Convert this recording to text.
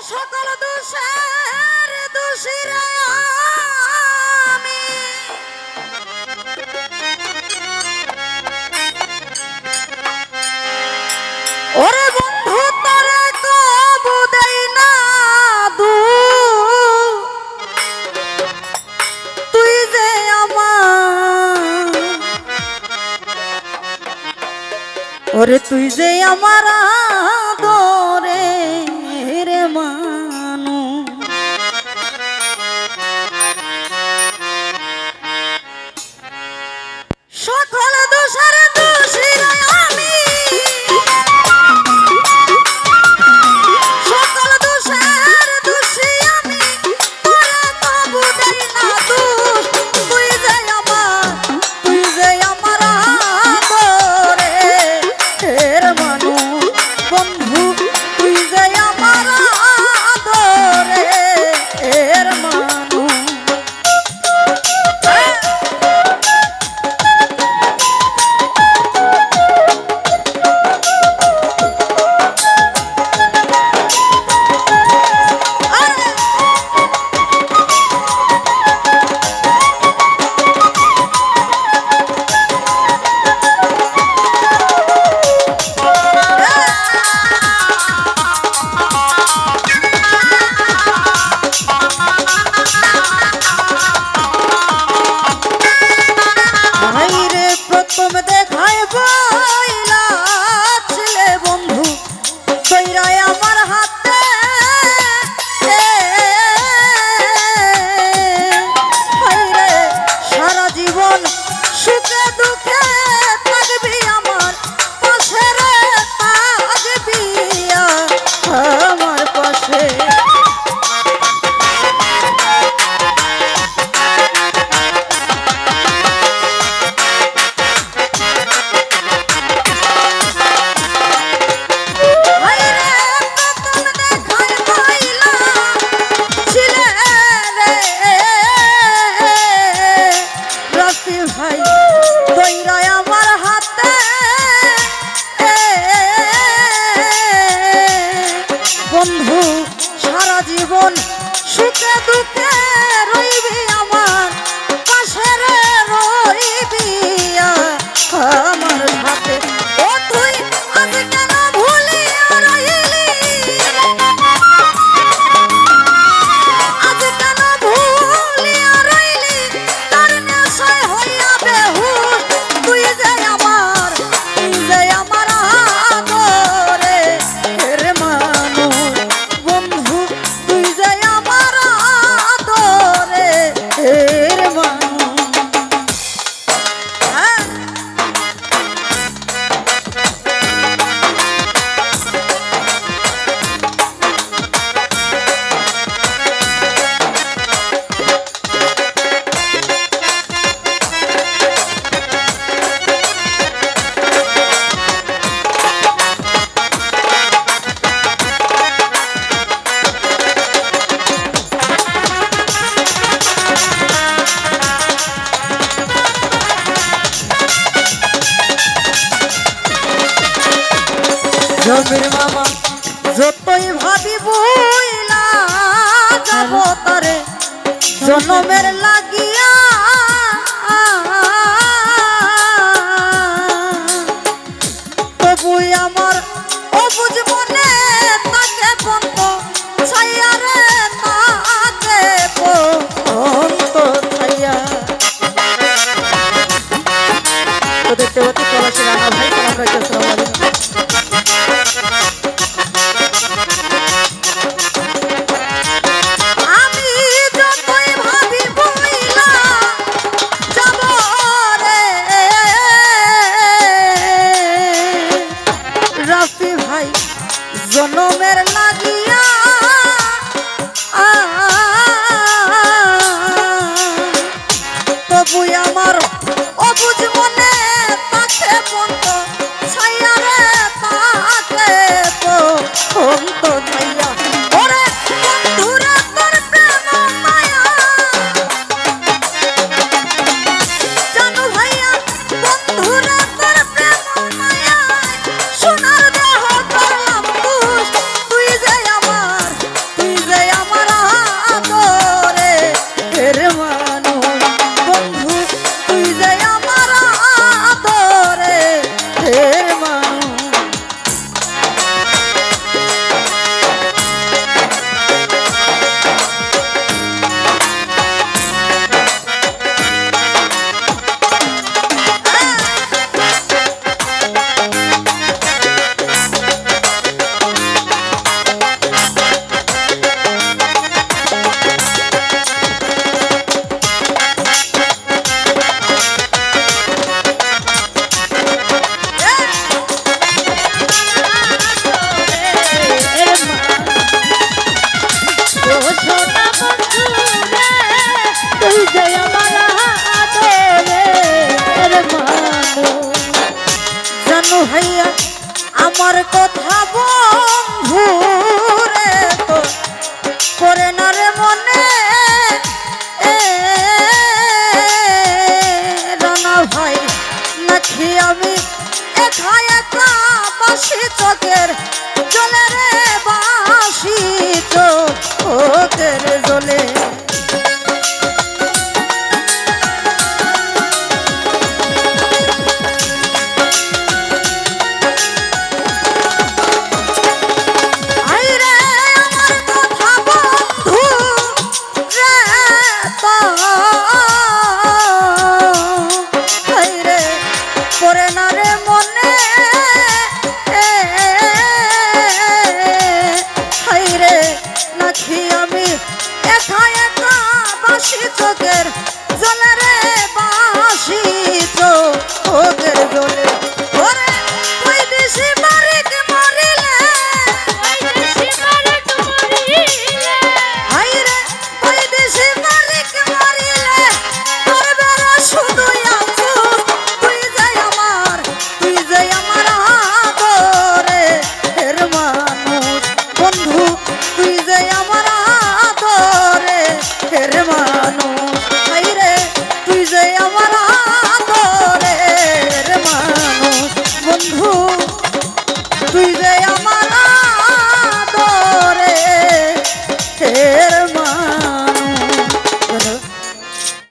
সকল দোষের দোষীরা আমি ওরে বন্ধু তোরে কবু দেই না তুই যে আমার ওরে তুই যে আমার আদরে রে মানু সকল দোষের দোষীরা আমি সকল দোষের দোষী আমি তোরে তবু দেই না দোষ তুই যে আমার আদরে রে মানু বন্ধু তুই যে আমার আদরে রে মানু তুমি দেখাই বইলা ছিলে বন্ধু তৈরাই আমার হাতে হাইরে সারা জীবন সুখে দুঃখে থাকবি আমার পাশে রে থাকবি আমার পাশে বন্ধু সারা জীবন সুখে দুঃখে রইবি আমার পাশে রে রইবি আমার সাথে ও তুই আজ কেন ভুলিয়া রইলি আজ কেন ভুলিয়া রইলি তার নেশায় হইয়া বেহুশ তুই যে আমার আদরে রে মানু বন্ধু তুই যে আমার আদরে রে মানু জমির মামা যতই ভাবি বইলা যাব তারে জনমের লাগিয়া তবুই আমার অবুঝ মনে তাকে বন্ধ ছাইয়া রে তাকে বন্ধ ছাইয়া তো দেখতে পাচ্ছি পলাশী রানা ভাই আমরা আমি যতই ভাবি বইলা যাব রে রাফি ভাই জনমের লাগিয়া তবুই আমার অবুঝ মনে তাকে বন্ধ ছাইয়া রে তাকে বন্ধ ছাইয়া ওরে বন্ধুরা তোর প্রেম মায়া জানো ভাইয়া বন্ধুরা তোর প্রেম মায়া সোনার দেহ করলাম তুই যে আমার রনু ভাইয়া আমার কথা বন্ধু রে তো করে না রে মনে রানা ভাই নাকি আমি একা একা বাসি চোখের জলে রে বাসি চোখের জলে চোখের জলে রে বাসি চোখের জলে ওরে তুই দিশি মারিক মরিলে হাই রে তুই দিশি মারিক মরিলে তোর বেলা শুধু আফসোস তুই যে আমার আদরে এর মানুষ বন্ধু তুই যে আমার আদরে এর মানুষ তুই যে আমার আদরের মানুষ বন্ধু